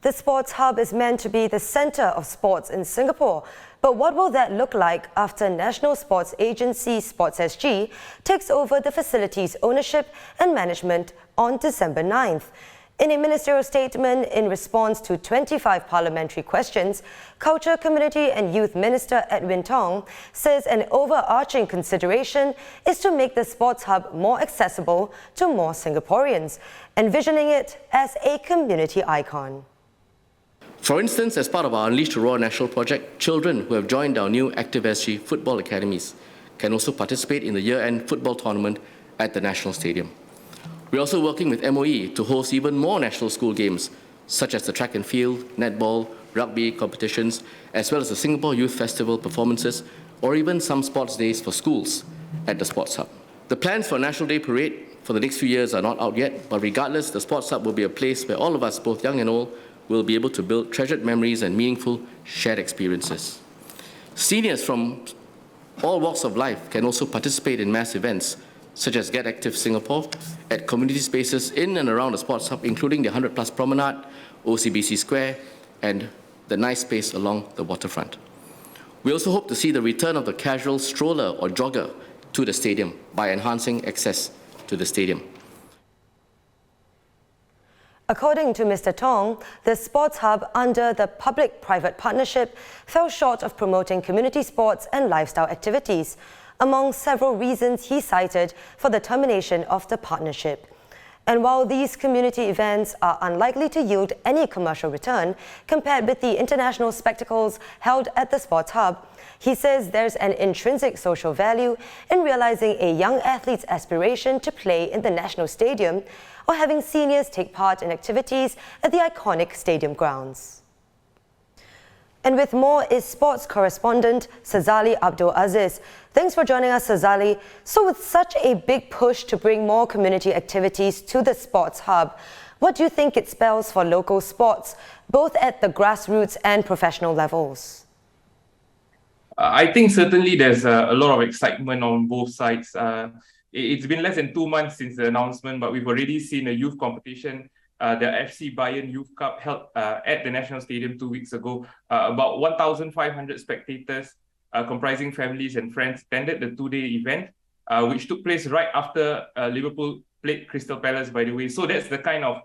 The Sports Hub is meant to be the centre of sports in Singapore. But what will that look like after national sports agency sportsg takes over the facility's ownership and management on December 9th? In a ministerial statement in response to 25 parliamentary questions, Culture, Community and Youth Minister Edwin Tong says an overarching consideration is to make the Sports Hub more accessible to more Singaporeans, envisioning it as a community icon. For instance, as part of our Unleash the Raw National project, children who have joined our new ActiveSG football academies can also participate in the year-end football tournament at the National Stadium. We're also working with MOE to host even more national school games, such as the track and field, netball, rugby competitions, as well as the Singapore Youth Festival performances, or even some sports days for schools at the Sports Hub. The plans for National Day Parade for the next few years are not out yet, but regardless, the Sports Hub will be a place where all of us, both young and old, will be able to build treasured memories and meaningful shared experiences. Seniors from all walks of life can also participate in mass events, such as Get Active Singapore, at community spaces in and around the Sports Hub, including the 100+ Promenade, OCBC Square, and the nice space along the waterfront. We also hope to see the return of the casual stroller or jogger to the stadium by enhancing access to the stadium. According to Mr. Tong, the Sports Hub under the public-private partnership fell short of promoting community sports and lifestyle activities, among several reasons he cited for the termination of the partnership. And while these community events are unlikely to yield any commercial return compared with the international spectacles held at the Sports Hub, he says there's an intrinsic social value in realizing a young athlete's aspiration to play in the national stadium or having seniors take part in activities at the iconic stadium grounds. And with more is sports correspondent Sazali Abdul Aziz. Thanks for joining us, Sazali. So with such a big push to bring more community activities to the Sports Hub, what do you think it spells for local sports, both at the grassroots and professional levels? I think certainly there's a lot of excitement on both sides. It's been less than 2 months since the announcement, but we've already seen a youth competition, the FC Bayern Youth Cup held at the National Stadium 2 weeks ago. About 1,500 spectators, comprising families and friends, attended the two-day event, which took place right after Liverpool played Crystal Palace, by the way. So that's the kind of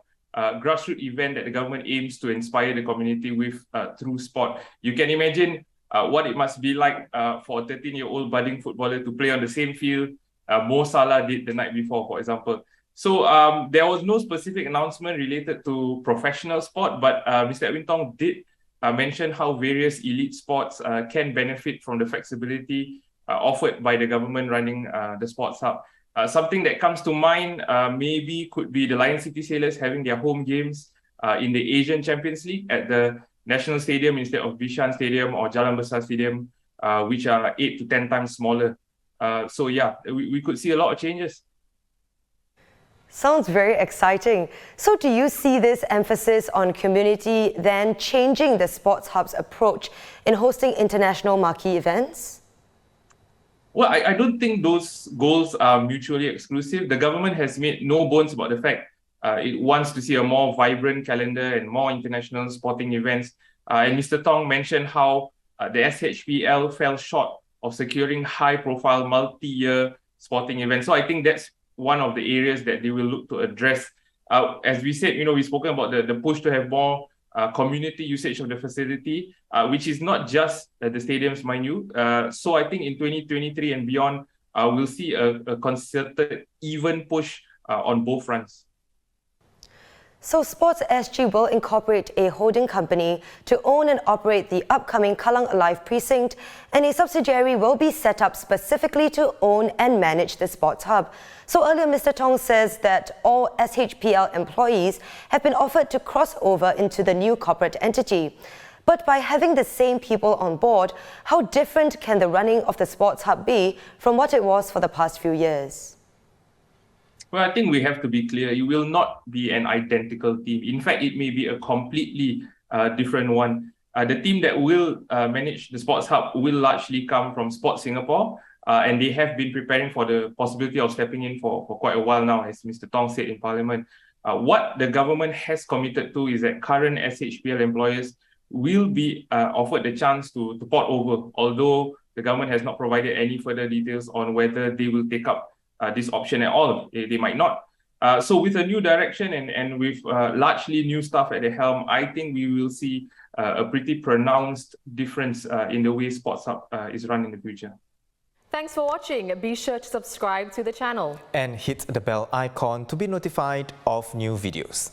grassroots event that the government aims to inspire the community with through sport. You can imagine what it must be like for a 13-year-old budding footballer to play on the same field Mo Salah did the night before, for example. So there was no specific announcement related to professional sport, but Mr. Edwin Tong did mention how various elite sports can benefit from the flexibility offered by the government running the Sports Hub. Something that comes to mind maybe could be the Lion City Sailors having their home games in the Asian Champions League at the National Stadium instead of Bishan Stadium or Jalan Besar Stadium, which are 8 to 10 times smaller. So yeah, we could see a lot of changes. Sounds very exciting. So do you see this emphasis on community then changing the Sports Hub's approach in hosting international marquee events? Well, I don't think those goals are mutually exclusive. The government has made no bones about the fact it wants to see a more vibrant calendar and more international sporting events. And Mr. Tong mentioned how the SHPL fell short of securing high-profile multi-year sporting events. So I think that's one of the areas that they will look to address. As we said, we've spoken about the push to have more community usage of the facility, which is not just the stadiums, mind you. So I think in 2023 and beyond, we'll see a concerted, even push on both fronts. So sportsg will incorporate a holding company to own and operate the upcoming Kallang Alive precinct, and a subsidiary will be set up specifically to own and manage the Sports Hub. So earlier, Mr. Tong says that all SHPL employees have been offered to cross over into the new corporate entity. But by having the same people on board, how different can the running of the Sports Hub be from what it was for the past few years? Well, I think we have to be clear. It will not be an identical team. In fact, it may be a completely different one. The team that will manage the Sports Hub will largely come from Sports Singapore, and they have been preparing for the possibility of stepping in for quite a while now, as Mr. Tong said in Parliament. What the government has committed to is that current SHPL employers will be offered the chance to port over, although the government has not provided any further details on whether they will take up this option at all. They might not. So with a new direction and with largely new staff at the helm, I think we will see a pretty pronounced difference in the way Sports Hub is run in the future. Thanks for watching. Be sure to subscribe to the channel. And hit the bell icon to be notified of new videos.